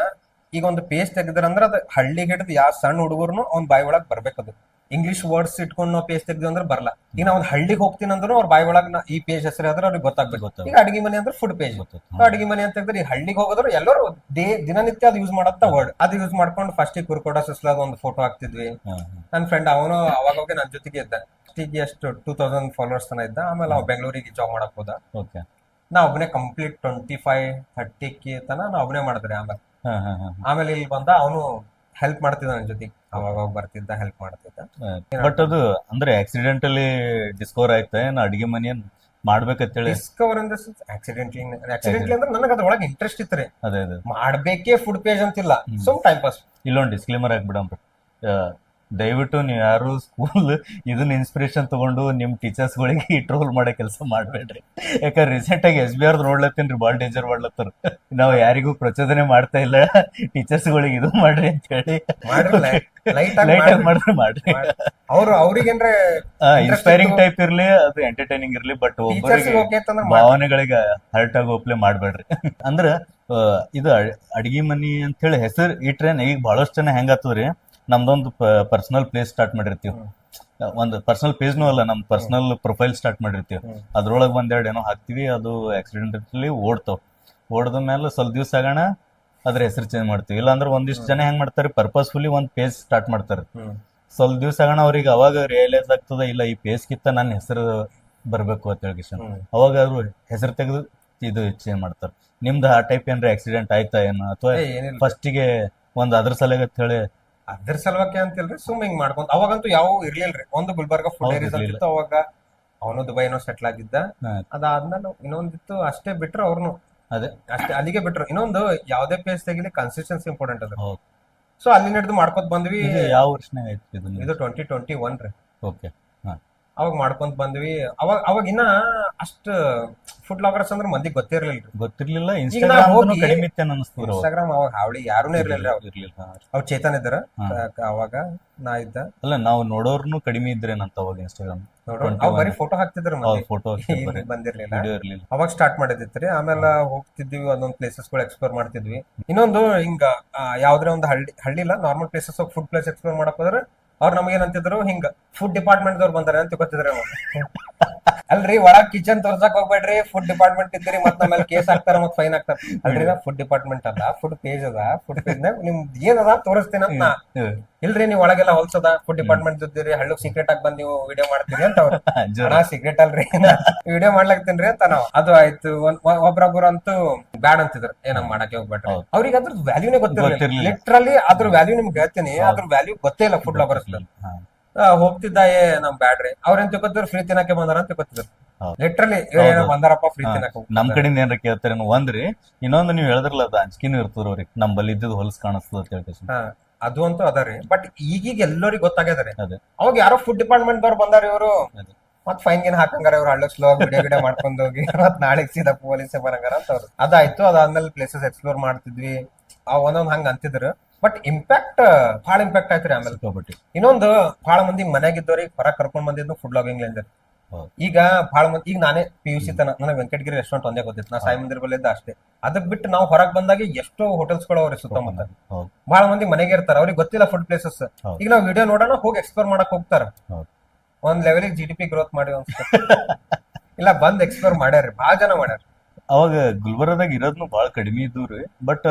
ಈಗ ಒಂದು ಪೇಜ್ ತೆಗ್ದ್ರಂದ್ರ ಅದು ಹಳ್ಳಿಗೆ ಹಿಡಿದು ಯಾವ ಸಣ್ಣ ಹುಡುಗರ್ನು ಅವ್ನ ಬಾಯಿ ಒಳಗ್ ಬರ್ಬೇಕದು. ಇಂಗ್ಲಿಷ್ ವರ್ಡ್ಸ್ ಇಟ್ಕೊಂಡು ನಾವು ಪೇಜ್ ತೆಗ್ದು ಅಂದ್ರೆ ಬರಲ್ಲ. ಈಗ ನಾ ಒಂದ್ ಹಳ್ಳಿಗೆ ಹೋಗ್ತೀನಿ ಅಂದ್ರೂ ಅವ್ರ ಬಾಯಿ ಒಳಗ್ ಈ ಪೇಜ್ ಹೆಸರು ಆದ್ರೆ ಅವ್ರಿಗೆ ಗೊತ್ತಾಗ್ಬೇಕು. ಈಗ ಅಡಿಗೆ ಮನೆ ಅಂದ್ರೆ ಫುಡ್ ಪೇಜ್. ಅಡಿಗೆ ಮನೆ ಅಂತ ಹೇಳಿದ್ರೆ ಈ ಹಳ್ಳಿಗೆ ಹೋಗೋದ್ರು ಎಲ್ಲರೂ ದಿನನಿತ್ಯ ಅದು ಯೂಸ್ ಮಾಡತ್ತ ವರ್ಡ್. ಅದು ಯೂಸ್ ಮಾಡ್ಕೊಂಡು ಫಸ್ಟ್ ಈ ಕುರ್ಕೋಡ ಸುಸ್ಲಾದ ಒಂದು ಫೋಟೋ ಹಾಕ್ತಿದ್ವಿ. ನನ್ನ ಫ್ರೆಂಡ್ ಅವನು ಅವಾಗ ನನ್ನ ಜೊತೆಗೆ ಇದ್ದ. ಫಸ್ಟಿಗೆ ಎಷ್ಟು 2000 ಫಾಲೋವರ್ಸ್ ತನ ಇದ್ದ. ಆಮೇಲೆ ಅವ್ ಬೆಂಗಳೂರಿಗೆ ಜಾಬ್ ಮಾಡಕ್ ಹೋದ. ನಾ ಒಬ್ಬನೇ ಕಂಪ್ಲೀಟ್ 25-30K ತನ ನಾ ಒಬ್ಬನೇ ಮಾಡಿದ್ರಿ. ಆಮೇಲೆ ಇಲ್ಲಿ ಬಂದ, ಅವನು ಹೆಲ್ಪ್ ಮಾಡ್ತಿದ್ದ ನನ್ನ ಜೊತೆಗೆ. ಅವಾಗ ಬರ್ತಿದ್ದ, ಹೆಲ್ಪ್ ಮಾಡ್ತಿದ್ದ. ಬಟ್ ಅದು ಅಂದ್ರೆ ಆಕ್ಸಿಡೆಂಟಲಿ ಡಿಸ್ಕವರ್ ಆಯ್ತಾ ಏನ್ ಅಡಿಗೆ ಮನೆ ಮಾಡ್ಬೇಕಂತೇಳಿ? ಡಿಸ್ಕವರ್ ಅಂದ್ರೆ ಆಕ್ಸಿಡೆಂಟ್ಲಿ ಅಂದ್ರೆ ನನಗೆ ಅದ್ರೊಳಗೆ ಇಂಟ್ರೆಸ್ಟ್ ಇತ್ತು. ಮಾಡ್ಬೇಕೇ ಫುಡ್ ಪೇಜ್ ಅಂತಿಲ್ಲ, ಸುಮ್ ಟೈಮ್ ಪಾಸ್. ಇಲ್ಲೊಂದು ಡಿಸ್ಕ್ಲೇಮರ್ ಆಗ್ಬಿಡಂಬ್ರಿ, ದಯವಿಟ್ಟು ನೀವು ಯಾರು ಸ್ಕೂಲ್ ಇದನ್ನ ಇನ್ಸ್ಪಿರೇಷನ್ ತಗೊಂಡು ನಿಮ್ ಟೀಚರ್ಸ್ ಗಳಿಗೆ ಟ್ರೋಲ್ ಮಾಡೋ ಕೆಲಸ ಮಾಡ್ಬೇಡ್ರಿ. ಯಾಕಂದ್ರೆ ರೀಸೆಂಟ್ ಆಗಿ SBR ನೋಡ್ಲತ್ತೀನ್ರಿ, ಬಾಳ್ ಡೇಂಜರ್ ಮಾಡ್ಲತ್ತಾರ. ನಾವು ಯಾರಿಗೂ ಪ್ರಚೋದನೆ ಮಾಡ್ತಾ ಇಲ್ಲ, ಟೀಚರ್ಸ್ ಗಳಿಗೆ ಇದು ಮಾಡ್ರಿ ಅಂತ ಹೇಳಿ. ಲೈಟ್ ಆಗಿ ಮಾಡ್ರಿ. ಅವ್ರಿಗೇನ್ರೆ ಇನ್ಸ್ಪೈರಿಂಗ್ ಟೈಪ್ ಇರ್ಲಿ, ಅದು ಎಂಟರ್ಟೈನಿಂಗ್ ಇರ್ಲಿ, ಬಟ್ ಭಾವನೆಗಳಿಗೆ ಹರ್ಟ್ ಆಗೋ ಒಪ್ಲೆ ಮಾಡ್ಬೇಡ್ರಿ. ಅಂದ್ರ ಇದು ಅಡಿಗೆ ಮನಿ ಅಂತ ಹೇಳಿ ಹೆಸರು ಇಟ್ರೆ ಈಗ ಬಹಳಷ್ಟು ಜನ ಹೆಂಗ್ ಆಗ್ತದ್ರಿ, ನಮ್ದೊಂದು ಪರ್ಸನಲ್ ಪ್ಲೇಸ್ ಸ್ಟಾರ್ಟ್ ಮಾಡಿರ್ತೀವಿ. ಒಂದು ಪರ್ಸನಲ್ ಪೇಜ್ನೂ ಅಲ್ಲ, ನಮ್ ಪರ್ಸನಲ್ ಪ್ರೊಫೈಲ್ ಸ್ಟಾರ್ಟ್ ಮಾಡಿರ್ತೀವಿ. ಅದ್ರೊಳಗೆ ಒಂದೆರಡು ಏನೋ ಹಾಕ್ತಿವಿ, ಅದು ಆಕ್ಸಿಡೆಂಟಲಿ ಓಡ್ದ ಮೇಲೆ ಸ್ವಲ್ಪ ದಿವ್ಸ ಆಗೋಣ ಅದ್ರ ಹೆಸರು ಚೇಂಜ್ ಮಾಡ್ತೀವಿ. ಇಲ್ಲಾಂದ್ರೆ ಒಂದಿಷ್ಟು ಜನ ಹೆಂಗ್ ಮಾಡ್ತಾರೆ, ಪರ್ಪಸ್ಫುಲಿ ಒಂದ್ ಪೇಜ್ ಸ್ಟಾರ್ಟ್ ಮಾಡ್ತಾರೆ. ಸ್ವಲ್ಪ ದಿವ್ಸ ಆಗೋಣ ಅವ್ರಿಗೆ ಅವಾಗ ರಿಯಲೈಸ್ ಆಗ್ತದ, ಇಲ್ಲ ಈ ಪೇಜ್ ಕಿತ್ತ ನನ್ನ ಹೆಸರು ಬರ್ಬೇಕು ಅಂತ ಹೇಳಿ. ಅವಾಗ ಅವ್ರು ಹೆಸರು ತೆಗೆದು ಇದು ಚೇಂಜ್ ಮಾಡ್ತಾರೆ. ನಿಮ್ದು ಆ ಟೈಪ್ ಏನ್ರಿ ಆಕ್ಸಿಡೆಂಟ್ ಆಯ್ತಾ ಏನೋ, ಅಥವಾ ಫಸ್ಟಿಗೆ ಒಂದ್ ಅದ್ರ ಸಲಗ ಅಂತ ಹೇಳಿ? ಅದ್ರ ಸಲುವಾಗಿ ಅಂತಿಲ್ರಿ, ಸುಮ್ ಹಿಂಗ್ ಮಾಡ್ಕೊಂತ. ಅವಾಗಂತೂ ಯಾವ ಇರ್ಲಿಲ್ರಿ. ಒಂದು ಗುಲ್ಬರ್ಗ ಫುಡ್ ಏರಿಯಾಸ್ ಅಂತಿತ್ತು ಅವಾಗ. ಅವನು ದುಬೈನೋ ಸೆಟ್ಲ್ ಆಗಿದ್ದ. ಅದಾದ್ಮೇಲೆ ಇನ್ನೊಂದಿತ್ತು, ಅಷ್ಟೇ ಬಿಟ್ರು ಅವ್ರನ್ನು. ಅಷ್ಟೇ, ಅಲ್ಲಿಗೆ ಬಿಟ್ರು. ಇನ್ನೊಂದು ಯಾವ್ದೇ ಪೇಜ್ ತೆಗಿಲಿ ಕನ್ಸಿಸ್ಟೆನ್ಸಿ ಇಂಪಾರ್ಟೆಂಟ್ ಅದ. ಸೊ ಅಲ್ಲಿ ನಡೆದು ಮಾಡ್ಕೊತ ಬಂದ್ವಿ. ಯಾವ ವರ್ಷ? ಇದು 2021 ರೀ. ಅವಾಗ ಮಾಡ್ಕೊಂತ ಬಂದ್ವಿ. ಅವಾಗ ಇನ್ನ ಅಷ್ಟ ಫುಡ್ ಬ್ಲಾಗರ್ಸ್ ಅಂದ್ರೆ ಮಂದಿಗೆ ಗೊತ್ತಿರ್ಲಿಲ್ರಿ. ಗೊತ್ತಿರ್ಲಿಲ್ಲ, ಈಗ ಇನ್ಸ್ಟಾಗ್ರಾಮ್ ಹೋಗಿ ಕಡಿಮೆ ಇತ್ತು ಅನಿಸ್ತು ಇನ್ಸ್ಟಾಗ್ರಾಮ್ ಅವಾಗ ಹಾವಳಿ ಯಾರುನೇ ಇರ್ಲಿಲ್ರಿ. ಇರ್ಲಿಲ್ಲ. ಅವ್ರು ಚೇತನ್ ಇದ್ದಾರ ಹಾ. ಅವಾಗ ನಾ ಇದ್ದ. ಅಲ್ಲ, ನಾವು ನೋಡೋರ್ನು ಕಡಿಮೆ ಇದ್ರೇನಂತ ಅವಾಗ ಇನ್ಸ್ಟಾಗ್ರಾಮ್ ನೋಡ್ರಿ ಅವ್ರು ಬರೀ ಫೋಟೋ ಹಾಕ್ತಿದ್ರು ಮಂದಿ. ಫೋಟೋ ಇಲ್ಲಿ ಬಂದಿರ್ಲಿಲ್ಲ. ವಿಡಿಯೋ ಇರ್ಲಿಲ್ಲ. ಅವಾಗ ಸ್ಟಾರ್ಟ್ ಮಾಡಿದಿತ್ರಿ. ಆಮೇಲೆ ಹೋಗ್ತಿದ್ವಿ, ಒಂದೊಂದ್ ಪ್ಲೇಸಸ್ ಗಳು ಎಕ್ಸ್ಪ್ಲೋರ್ ಮಾಡ್ತಿದ್ವಿ. ಇನ್ನೊಂದು ಹಿಂಗ ಯಾವ್ದ್ರೆ ಒಂದು ಹಳ್ಳಿ ಇಲ್ಲ, normal places food place explore ಮಾಡಕ್ ಹೋದ್ರೆ ಅವ್ರು ನಮ್ಗೆ ಏನಂತಿದ್ರು, ಹಿಂಗ ಫುಡ್ ಡಿಪಾರ್ಟ್ಮೆಂಟ್ ದವ್ರು ಬಂದಾರೆ ಅಂತ ಗೊತ್ತಿದ್ರೆ ಅಲ್ರಿ ಒಳಗ್ ಕಿಚನ್ ತೋರ್ಸಕ್ ಹೋಗ್ಬೇಡ್ರಿ, ಫುಡ್ ಡಿಪಾರ್ಟ್ಮೆಂಟ್ ಇದ್ರಿ ಮತ್ ನಮ್ಮಲ್ಲಿ ಕೇಸ್ ಹಾಕ್ತಾರ ಮತ್ ಫೈನ್ ಹಾಕ್ತಾರ. ಅಲ್ರಿ ನಾ ಫುಡ್ ಡಿಪಾರ್ಟ್ಮೆಂಟ್ ಅಲ್ಲ, ಫುಡ್ ಪೇಜ್ ಅದ, ಫುಡ್ ಪೇಜ್ ನಾಗ ನಿಮ್ದು ಏನದ ತೋರಿಸ್ತೀನಿ ಅಂತ. ಇಲ್ರಿ ನೀವ್ ಒಳಗೆಲ್ಲ ಹೊಲ್ಸದ ಫುಡ್ ಡಿಪಾರ್ಟ್ಮೆಂಟ್ ಇದ್ದೀರಿ, ಹಳ್ಳಿ ಸೀಕ್ರೆಟ್ ಆಗಿ ಬಂದ್ ನೀವು ವಿಡಿಯೋ ಮಾಡ್ತೀರಿ ಅಂತ ಅವ್ರು. ನಾ ಸೀಕ್ರೆಟ್ ಅಲ್ರಿ, ವಿಡಿಯೋ ಮಾಡ್ಲಾಕ್ತೇನ್ರಿ ಅಂತ ನಾವು. ಅದು ಆಯ್ತು. ಒಬ್ರೊಬ್ರು ಅಂತೂ ಬ್ಯಾಡ್ ಅಂತಿದ್ರು, ಏನಂಗ್ ಮಾಡಕ್ಕೆ ಹೋಗ್ಬೇಡ್ರಿ. ಅವ್ರಿಗೆ ಅದ್ರ ವ್ಯಾಲ್ಯೂನೇ ಗೊತ್ತಿರಲಿಲ್ಲ. ಲಿಟ್ರಲಿ ಅದ್ರ ವ್ಯಾಲ್ಯೂ ನಿಮ್ಗೆ ಹೇಳ್ತೀನಿ, ಅದ್ರ ವ್ಯಾಲ್ಯೂ ಗೊತ್ತೇ ಇಲ್ಲ ಫುಡ್ ಬ್ಲಾಗರ್ಸ್. ಹೋಗ್ತಿದ್ದ ನಮ್ ಬ್ಯಾಡ್ರಿ ಅವ್ರೇನ್ ತಿಳ್ಕೊತಿದ್ರು, ಫ್ರೀ ತಿನ್ನಕ್ಕೆ ಬಂದಾರ ಅಂತ ತಿಳ್ಕೊತಿದ್ರು. ಲಿಟ್ರಲಿ ಬಂದಾರಪ್ಪ ಫ್ರೀ ತಿನ್ನಕ್. ನಮ್ ಕಡೆಯಿಂದ ಏನ್ರ ಕೇಳ್ತಾರೆ ಒಂದ್ರಿ, ಇನ್ನೊಂದು ನೀವ್ ಹೇಳಿದ್ರಲ್ಲ ಅದು ಅಂಜಿಕೆನೂ ಇರ್ತದ ಅವ್ರಿಗೆ, ನಮ್ ಬಲ್ಲಿ ಇದ್ದಿದ್ದು ಹೊಲಸ್ ಕಾಣಿಸ್ತದ ಅಂತ ಹೇಳ್ತಾರೆ. ಅದು ಅಂತೂ ಅದರಿ. ಬಟ್ ಈಗೀಗ ಎಲ್ಲರಿಗೂ ಗೊತ್ತಾಗ್ಯದ್ರಿ. ಅದೇ ಅವಾಗ ಯಾರೋ ಫುಡ್ ಡಿಪಾರ್ಟ್ಮೆಂಟ್ ದವ್ರು ಬಂದಾರ, ಇವರು ಅದೇ ಮತ್ ಫೈನ್ ಗಿನ್ ಹಾಕಂಗಾರ, ಇವ್ರು ಹಳ್ಳ ಸ್ಲೋ ವಿಡಿಯೋ ಮಾಡ್ಕೊಂಡ್ ಹೋಗಿ ಮತ್ ನಾಳೆ ಸೀದಾ ಪೊಲೀಸ್ ಬರಂಗಾರ ಅಂತ ಅವ್ರು. ಅದಾಯ್ತು. ಅದಾದ್ಮೇಲೆ ಪ್ಲೇಸಸ್ ಎಕ್ಸ್ಪ್ಲೋರ್ ಮಾಡ್ತಿದ್ವಿ. ಒಂದೊಂದ್ ಹಂಗ ಅಂತಿದ್ರು. ಬಟ್ ಇಂಪ್ಯಾಕ್ಟ್ ಭಾಳ ಇಂಪ್ಯಾಕ್ಟ್ ಆಯ್ತ್ರಿ. ಆಮೇಲೆ ಇನ್ನೊಂದು ಭಾಳ ಮಂದಿ ಮನ್ಯಾಗಿದ್ದವ್ರಿಗೆ ಹೊರಗ್ ಕರ್ಕೊಂಡ್ ಬಂದಿದ್ದು ಫುಡ್ ಬ್ಲಾಗಿಂಗ್ ಲಿಂದ. ಈಗ ಭಾಳ ಮಂದಿ, ಈಗ ನಾನೇ PUC ತನ ನನಗೆ ವೆಂಕಟಗಿರಿ ರೆಸ್ಟೋರೆಂಟ್ ಒಂದೇ ಗೊತ್ತಿತ್ತು, ನಾ ಸಾಯಿ ಮಂದಿರ ಬಲ್ಲಿದ್ದ ಅಷ್ಟೇ. ಅದಕ್ ಬಿಟ್ಟು ನಾವು ಹೊರಗ್ ಬಂದಾಗ ಎಷ್ಟೋ ಹೋಟೆಲ್ಸ್ ಗಳು ಅವ್ರಿಗೆ ಸುತ್ತಮುತ್ತ. ಭಾಳ ಮಂದಿ ಮನೆಗೆ ಇರ್ತಾರ, ಅವ್ರಿಗೆ ಗೊತ್ತಿಲ್ಲ ಫುಡ್ ಪ್ಲೇಸಸ್. ಈಗ ನಾವು ವಿಡಿಯೋ ನೋಡೋಣ, ಹೋಗಿ ಎಕ್ಸ್ಪ್ಲೋರ್ ಮಾಡಕ್ ಹೋಗ್ತಾರ. ಒಂದ್ ಲೆವೆಲಿಗೆ GDP ಗ್ರೋತ್ ಮಾಡಿ ಇಲ್ಲ ಬಂದ್ ಎಕ್ಸ್ಪ್ಲೋರ್ ಮಾಡ್ಯಾರ, ಭಾಳ ಜನ ಮಾಡ್ಯಾರ. ಅವಾಗ ಗುಲ್ಬರ್ಗದಾಗ ಇರೋದ್ನು ಬಾಳ ಕಡಿಮೆ ಇದ್ದವ್ರಿ. ಬಟ್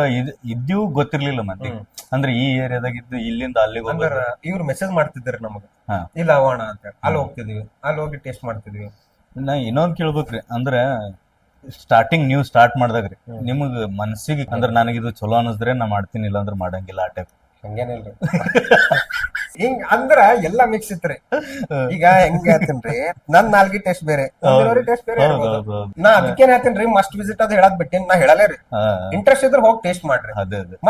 ಇದ್ದೀವ್ ಗೊತ್ತಿರ್ಲಿಲ್ಲ ಮಂದಿ. ಅಂದ್ರೆ ಈ ಏರಿಯಾದಾಗ ಇದ್ದು ಇಲ್ಲಿಂದ ಅಲ್ಲಿಗೆ ಅಂದ್ರ ಇವ್ರು ಮೆಸೇಜ್ ಮಾಡ್ತಿದ್ರಿ ನಮಗ, ಇಲ್ಲ ಅವಣ ಅಂತ. ಅಲ್ಲಿ ಹೋಗ್ತಿದ್ವಿ, ಅಲ್ಲಿ ಹೋಗಿ ಟೇಸ್ಟ್ ಮಾಡ್ತಿದ್ವಿ. ನಾ ಇನ್ನೊಂದ್ ಕೇಳ್ಬೇಕ್ರಿ, ಅಂದ್ರ ಸ್ಟಾರ್ಟಿಂಗ್ ನೀವು ಸ್ಟಾರ್ಟ್ ಮಾಡ್ದಾಗ್ರಿ ನಿಮಗ್ ಮನ್ಸಿಗೆ ಅಂದ್ರ ನನಗಿದು ಚಲೋ ಅನಸಿದ್ರೆ ನಾ ಮಾಡ್ತೀನಿ, ಇಲ್ಲ ಅಂದ್ರೆ ಮಾಡಂಗಿಲ್ಲ ಆ ಟೈಪ್? ಹಂಗೇನಿಲ್ರಿ. ಹಿಂಗ್ ಅಂದ್ರ ಎಲ್ಲಾ ಮಿಕ್ಸ್ ಇತ್ರಿ. ಈಗ ಹೆಂಗ ಹೇಳ್ತೀನ್ರಿ, ನನ್ ನಾಲ್ಗಿ ಟೇಸ್ಟ್ ಬೇರೆ, ಟೇಸ್ಟ್ ಬೇರೆ ಇರ್ಬೋದು. ನಾ ಅದಕ್ಕೇನ್ ಹೇಳ್ತೀನ್ರಿ, ಮಸ್ಟ್ ವಿಸಿಟ್ ಅದ್ ಹೇಳಕ್ ಬಿಟ್ಟಿನ್, ನಾ ಹೇಳಲೇ ರೀ. ಇಂಟ್ರೆಸ್ಟ್ ಇದ್ರೆ ಹೋಗಿ ಟೇಸ್ಟ್ ಮಾಡ್ರಿ.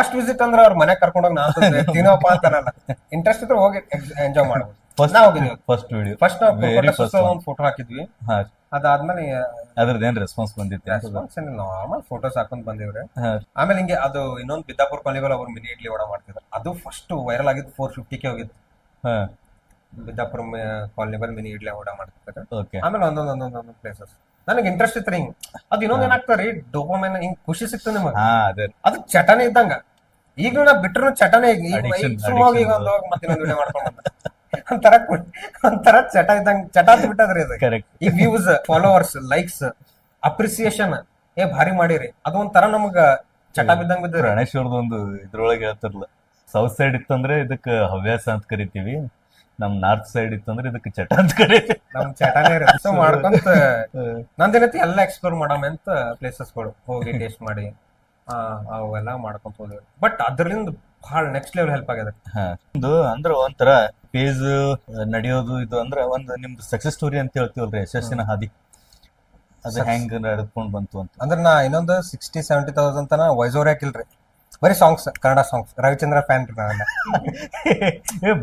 ಮಸ್ಟ್ ವಿಸಿಟ್ ಅಂದ್ರ ಅವ್ರ ಮನೆ ಕರ್ಕೊಂಡೋಗಿ ನಾ ತಿನ್ನೋಪ್ಪ ಅಂತಾನಲ್ಲ. ಇಂಟ್ರೆಸ್ಟ್ ಇದ್ರೆ ಹೋಗಿ ಎಂಜಾಯ್ ಮಾಡ್ಬೋದು. ಫಸ್ಟ್ ಒಂದ್ ಫೋಟೋ ಹಾಕಿದ್ವಿ. ಅದಾದ್ಮೇಲೆ ಅದ್ರದ್ದೇನ್ ರೆಸ್ಪಾನ್ಸ್ ಬಂದಿತ್ತು? ನಾರ್ಮಲ್ ಫೋಟೋಸ್ ಹಾಕೊಂಡ್ ಬಂದಿವ್ರಿ. ಆಮೇಲೆ ಹಿಂಗೆ ಅದು ಇನ್ನೊಂದು ಬಿದ್ದಾಪುರ ಕಾಲನಿಗಳು ಅವ್ರು ಮಿನಿ ಇಡ್ಲಿ ವಡ ಮಾಡ್ತಿದ್ರು. ಅದು ಫಸ್ಟ್ ವೈರಲ್ ಆಗಿದ್ದು 450K ಹೋಗಿತ್ತು. ಬಿದ್ದಾಪುರ ಕಾಲನಿಗಳು ಮಿನಿ ಇಡ್ಲಿ ವಡ ಮಾಡ್ತಿದ್ರು. ಆಮೇಲೆ ಒಂದೊಂದೊಂದೊಂದೊಂದು ಪ್ಲೇಸಸ್ ನನಗೆ ಇಂಟ್ರೆಸ್ಟ್ ಇತ್ತು ಹಿಂಗ್. ಅದು ಇನ್ನೊಂದ್ ಏನಾಗ್ತಾರಿ, ಡೋಪಮೈನ್ ಹಿಂಗ್ ಖುಷಿ ಸಿಕ್ತು ನಿಮಗ, ಅದು ಚಟನೆ ಇದ್ದಂಗ. ಈಗ ನಾ ಬಿಟ್ರು ಚಟನೆ. ಈಗ ಮತ್ತೆ ವಿಡಿಯೋ ಮಾಡ್ಕೊಂಡ್ ಒಂಥರ ಚಟ ಇದ್ದಂಗ, ಚಟ ಅಂತ ಬಿಟ್ಟದ್ರಿ ಅದು. ಈ ವ್ಯೂಸ್, ಫಾಲೋವರ್ಸ್, ಲೈಕ್ಸ್, ಅಪ್ರಿಸಿಯೇಷನ್ ಭಾರಿ ಮಾಡಿರಿ. ಅದು ಒಂಥರ ನಮಗ ಚಟ ಬಿದ್ದಂಗ ಬಿದ್ದ. ಗಣೇಶ್ವರದ ಒಂದು ಇದ್ರೊಳಗೆ ಹೇಳ್ತಾರಲ್ಲ, ಸೌತ್ ಸೈಡ್ ಇತ್ತಂದ್ರೆ ಇದಕ್ಕ ಹವ್ಯಾಸ ಅಂತ ಕರಿತೀವಿ, ನಮ್ ನಾರ್ತ್ ಸೈಡ್ ಇತ್ತಂದ್ರೆ ಇದಕ್ಕೆ ಚಟ ಅಂತ ಕರಿತೀವಿ. ನಮ್ ಚಟನೇ ಇರುತ್ತೆ. ಮಾಡ್ಕೊಂತ ನಂದೇನೈತಿ ಎಲ್ಲ ಎಕ್ಸ್ಪ್ಲೋರ್ ಮಾಡಾಮ ಅಂತ ಪ್ಲೇಸಸ್ಗಳು ಹೋಗಿ ಟೇಸ್ಟ್ ಮಾಡಿ ಅವೆಲ್ಲ ಮಾಡ್ಕೊಂತ ಹೋದ್ವಿ. ಬಟ್ ಅದ್ರಲಿಂದ ಬಹಳ ನೆಕ್ಸ್ಟ್ ಲೆವೆಲ್ ಹೆಲ್ಪ್ ಆಗ್ಯದ. ಅಂದ್ರೆ ಒಂಥರ ಪೇಜ್ ನಡೆಯೋದು ಇದು ಅಂದ್ರೆ ಒಂದು ನಿಮ್ದು ಸಕ್ಸಸ್ ಸ್ಟೋರಿ ಅಂತ ಹೇಳ್ತೀವಲ್ರಿ, ಯಶಸ್ಸಿನ ಹಾದಿ, ಅದು ಹೆಂಗ್ ನಡ್ಕೊಂಡ್ ಬಂತು ಅಂತ. ಅಂದ್ರೆ ನಾ ಇನ್ನೊಂದು 60-70,000 ತನ ವಾಯ್ಸ್ ಓವರ್ ಹಾಕಿಲ್ರಿ, ಬರೀ songs, Kannada songs. Ravichandra fan ರೀ ನಾವೆಲ್ಲ.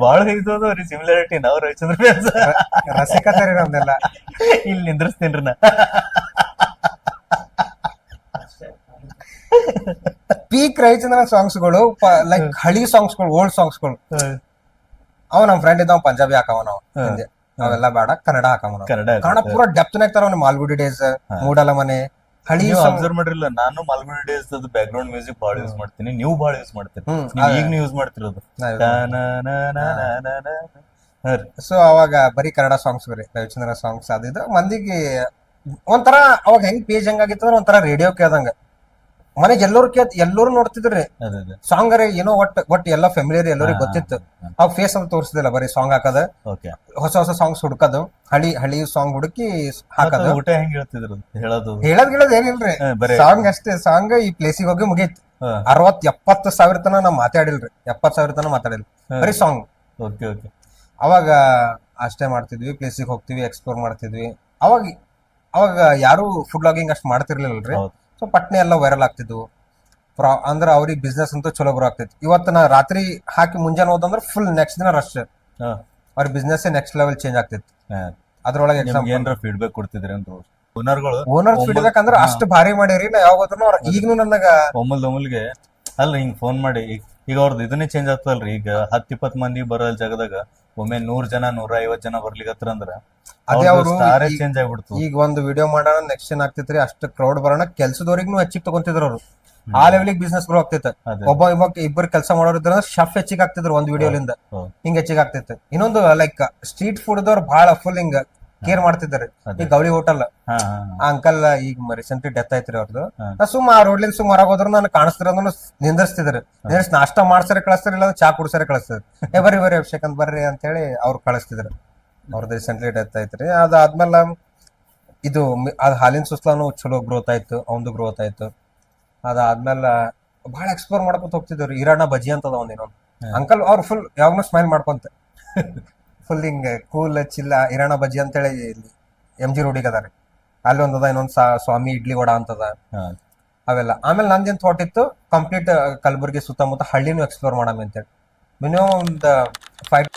ಬಾಳ ಐತದ್ರಿ ಸಿಮಿಲಾರಿಟಿ. ನಾವು ರವಿಚಂದ್ರ ಫ್ಯಾನ್ಸ್, ರಸಿಕತೆ ರೀ ನಮ್ದೆಲ್ಲ. ಇಲ್ಲಿ ನಿಂದ್ರಿಸ್ತೇನ್ರಿ ನಾ. ಪೀಕ್ ರವಿಚಂದ್ರ ಸಾಂಗ್ಸ್ಗಳು, ಲೈಕ್ ಹಳಿ ಸಾಂಗ್ಸ್ಗಳು, ಓಲ್ಡ್ ಸಾಂಗ್ಸ್ಗಳು. ಅವ ನಮ್ ಫ್ರೆಂಡ್ ಇದ್ದಾವ ಪಂಜಾಬಿ ಹಾಕವ ನಾವು ಹಿಂದೆ, ಅವೆಲ್ಲ ಬೇಡ ಕನ್ನಡ ಹಾಕವ. ಕನ್ನಡ ಪೂರಾ ಡೆಪ್ತ್ ನಾಗ್ತಾರ. ಮಾಲ್ಗುಡಿ ಡೇಸ್, ಮೂಡಲ ಮನೆ, ಹಳಿ ಅಬ್ಸರ್ವ್ ಮಾಡಿರಲ್ಲ. ನಾನು Malgudi days back ground music ಬಹಳ ಯೂಸ್ ಮಾಡ್ತೀನಿ, ನೀವು ಬಹಳ ಯೂಸ್ ಮಾಡ್ತೀರಿ. ಈಗ ನೀವು ಯೂಸ್ ಮಾಡ್ತಿರೋದು. ಸೊ ಅವಾಗ ಬರೀ ಕನ್ನಡ ಸಾಂಗ್ಸ್ ಬರೀ ರವಿಚಂದ್ರ ಸಾಂಗ್ಸ್. ಅದಿದ್ದು ಮಂದಿಗೆ ಒಂಥರ ಅವಾಗ ಹೆಂಗ್ ಪೇಜ್ ಹೆಂಗಾಗಿತ್ತಂದ್ರ ಒಂಥರ ರೇಡಿಯೋ ಕೇಳ್ದಂಗ. ಮನೆಗೆ ಎಲ್ಲರೂ ನೋಡ್ತಿದ್ರಿ ಸಾಂಗ್. ಏನೋ ಒಟ್ ಎಲ್ಲ ಫ್ಯಾಮಿಲಿಯರ್ ಎಲ್ಲರಿಗೂ ಗೊತ್ತಿತ್ತು. ಅವ್ ಫೇಸ್ ಅಂತ ತೋರಿಸ್ತಿಲ್ಲ, ಬರೀ ಸಾಂಗ್ ಹಾಕದ, ಹೊಸ ಹೊಸ ಸಾಂಗ್ಸ್ ಹುಡುಕದು, ಹಳಿ ಸಾಂಗ್ ಹುಡುಕಿ ಹಾಕದು. ಊಟ ಹೆಂಗ್ ಹೇಳ್ತಿದ್ರು? ಹೇಳೋದ್ ಏನಿಲ್ರಿ, ಸಾಂಗ್ ಅಷ್ಟೇ. ಸಾಂಗ್ ಈ ಪ್ಲೇಸಿಗೆ ಹೋಗಿ ಮುಗೀತು. 60-70 ಸಾವಿರ ತನ ನಾವ್ ಮಾತಾಡಿಲ್ರಿ, 70 ಸಾವಿರ ತನ ಮಾತಾಡಿಲ್ರಿ, ಬರೀ ಸಾಂಗ್. ಅವಾಗ ಅಷ್ಟೇ ಮಾಡ್ತಿದ್ವಿ. ಪ್ಲೇಸಿಗೆ ಹೋಗ್ತಿವಿ, ಎಕ್ಸ್ಪ್ಲೋರ್ ಮಾಡ್ತಿದ್ವಿ. ಅವಾಗ ಯಾರು ಫುಡ್ ಬ್ಲಾಗಿಂಗ್ ಅಷ್ಟ್ ಮಾಡ್ತಿರ್ಲಿಲ್ಲಲ್ರಿ. ಸೊ ಪಟ್ನೆ ಎಲ್ಲ ವೈರಲ್ ಆಗ್ತಿದ್ವು. ಅಂದ್ರೆ ಅವ್ರಿಗೆ ಬಿಸ್ನೆಸ್ ಅಂತೂ ಚಲೋ ಬರೋ ಆಗ್ತೈತಿ. ಇವತ್ತು ನಾ ರಾತ್ರಿ ಹಾಕಿ ಮುಂಜಾನೆ ಹೋದಂದ್ರೆ ಫುಲ್ ನೆಕ್ಸ್ಟ್ ದಿನ ರಶ್. ಅವ್ರ ಬಿಸ್ನೆಸ್ ನೆಕ್ಸ್ಟ್ ಲೆವೆಲ್ ಚೇಂಜ್ ಆಗ್ತೈತಿ. ಅದ್ರೊಳಗೆ ನಿಮ್ಗೆ ಎಕ್ಸಾಂಪಲ್ ಏನಾರ ಫೀಡ್ಬ್ಯಾಕ್ ಕೊಡ್ತಿದ್ರಿ ಅಂತ ಓನರ್ಗಳು ಓನರ್ ಫೀಡ್ಬ್ಯಾಕ್ ಅಂದ್ರೆ ಅಷ್ಟು ಭಾರಿ ಮಾಡಿರಿ ನಾ ಯಾವಾಗತ್ರ ಈಗನು ನನಗ ಒಮ್ಮಲ್ಗೆ ಅಲ್ಲ ಹಿಂಗ್ ಫೋನ್ ಮಾಡಿ ಈಗ ಅವ್ರದ್ದು ಇದನ್ನೇ ಚೇಂಜ್ ಆಗ್ತದಲ್ರಿ. ಈಗ 10-20 ಮಂದಿ ಬರೋ ಜಾಗದಾಗ ಒಮ್ಮೆ 100 ಜನ 150 ಜನ ಬರ್ಲಿಕತ್ರ ಅಂದ್ರ ಅದೇ ಅವ್ರು ಸ್ಟಾರೇ ಚೇಂಜ್ ಆಗ್ಬಿಡ್ತು. ಈಗ ಒಂದು ವಿಡಿಯೋ ಮಾಡೋಣ ನೆಕ್ಸ್ಟ್ ಏನ್ ಆಗ್ತಿತ್ರಿ, ಅಷ್ಟು ಕ್ರೌಡ್ ಬರೋಣ ಕೆಲ್ಸದವ್ರಿಗೂ ಹೆಚ್ಚಿಗೆ ತಗೊಂತಿದ್ರು ಅವ್ರು. ಆ ಲೆವೆಲಿಗೆ ಬಿಸ್ನೆಸ್ ಗ್ರೋ ಆಗ್ತೈತೆ. ಅದೇ. ಇಬ್ಬರು ಕೆಲಸ ಮಾಡೋರು ಇದ್ರ ಶಫ್ ಹೆಚ್ಚಿಗೆ ಆಗ್ತಿದ್ರು ಒಂದ್ ವಿಡಿಯೋಲಿಂದ, ಹೌದು. ಹಿಂಗ್ ಹೆಚ್ಚಿಗೆ ಆಗ್ತೈತೆ. ಇನ್ನೊಂದು ಲೈಕ್ ಸ್ಟ್ರೀಟ್ ಫುಡ್ ದವ್ರು ಬಹಳ ಫುಲ್ ಹಿಂಗ ಕೇರ್ ಮಾಡ್ತಿದ್ದಾರೆ. ಅದೇ. ಈ ಗೌಳಿ ಹೋಟೆಲ್ ಹಾ ಆ ಅಂಕಲ್ ಈಗ ರೀಸೆಂಟ್ಲಿ ಡೆತ್ ಆಯ್ತ್ರಿ ಅವ್ರದ್ದು. ಹಾ. ನಾ ಸುಮ್ಮ ಆ ರೋಡ್ಲಿಂದ ಸುಮ್ಮ ಹೊರಗೆ ಹೋದ್ರು ನಾನು ಕಾಣಿಸ್ತಿರೋದನ್ನ ನಿಂದಿರ್ಸ್ತಿದ್ರು. ನಿಂದಿರ್ಸಿ ನಾಷ್ಟ ಮಾಡ್ಸರೆ ಕಳಿಸ್ತಾರೆ, ಇಲ್ಲ ಚಾ ಕುಡ್ಸರೆ ಕಳಿಸ್ತಾರೆ. ಬರ್ರಿ ಅಭಿಷೇಕ್ ಅಂತ ಬರ್ರಿ ಅಂತ ಹೇಳಿ ಅವ್ರು ಕಳಿಸ್ತಿದ್ರು. ಅವ್ರದ್ದು ರೀಸೆಂಟ್ಲಿ ಡೆತ್ ಆಯ್ತ್ರಿ. ಅದಾದ್ಮೇಲೆ ಇದು ಅದ್ ಹಾಲಿನ ಸುಸ್ಲಾನು ಚಲೋ ಗ್ರೋತ್ ಆಯ್ತು, ಅವಂದು ಗ್ರೋತ್ ಆಯ್ತು. ಅದಾದ್ಮೇಲೆ ಬಹಳ ಎಕ್ಸ್ಪ್ಲೋರ್ ಮಾಡ್ಕೊತ ಹೋಗ್ತಿದ್ರು. ಈರಣ್ಣ ಬಜ್ಜಿ ಅಂತದ ಒಂದಿನೊಂದು ಅಂಕಲ್ ಅವ್ರು ಫುಲ್ ಯಾವಾಗ್ಲೂ ಸ್ಮೈಲ್ ಮಾಡ್ಕೊಂತ ಫುಲ್ ಹಿಂಗ ಕೂಲ್ ಚಿಲ್ಲ ಈರಣ್ಣ ಬಜ್ಜಿ ಅಂತೇಳಿ ಇಲ್ಲಿ MG ರೋಡಿಗೆ ಅದಾರಿ. ಅಲ್ಲಿ ಒಂದದ, ಇನ್ನೊಂದ್ ಸ್ವಾಮಿ ಇಡ್ಲಿ ವಡ ಅಂತದ, ಹಾ ಅವೆಲ್ಲ. ಆಮೇಲೆ ನಂದೇನ್ ಥಾಟ್ ಇತ್ತು, ಕಂಪ್ಲೀಟ್ ಕಲಬುರ್ಗಿ ಸುತ್ತಮುತ್ತ ಹಳ್ಳಿನೂ ಎಕ್ಸ್ಪ್ಲೋರ್ ಮಾಡಾಮ ಅಂತೇಳಿ. ಮಿನಿಮಮ್ ಒಂದು 5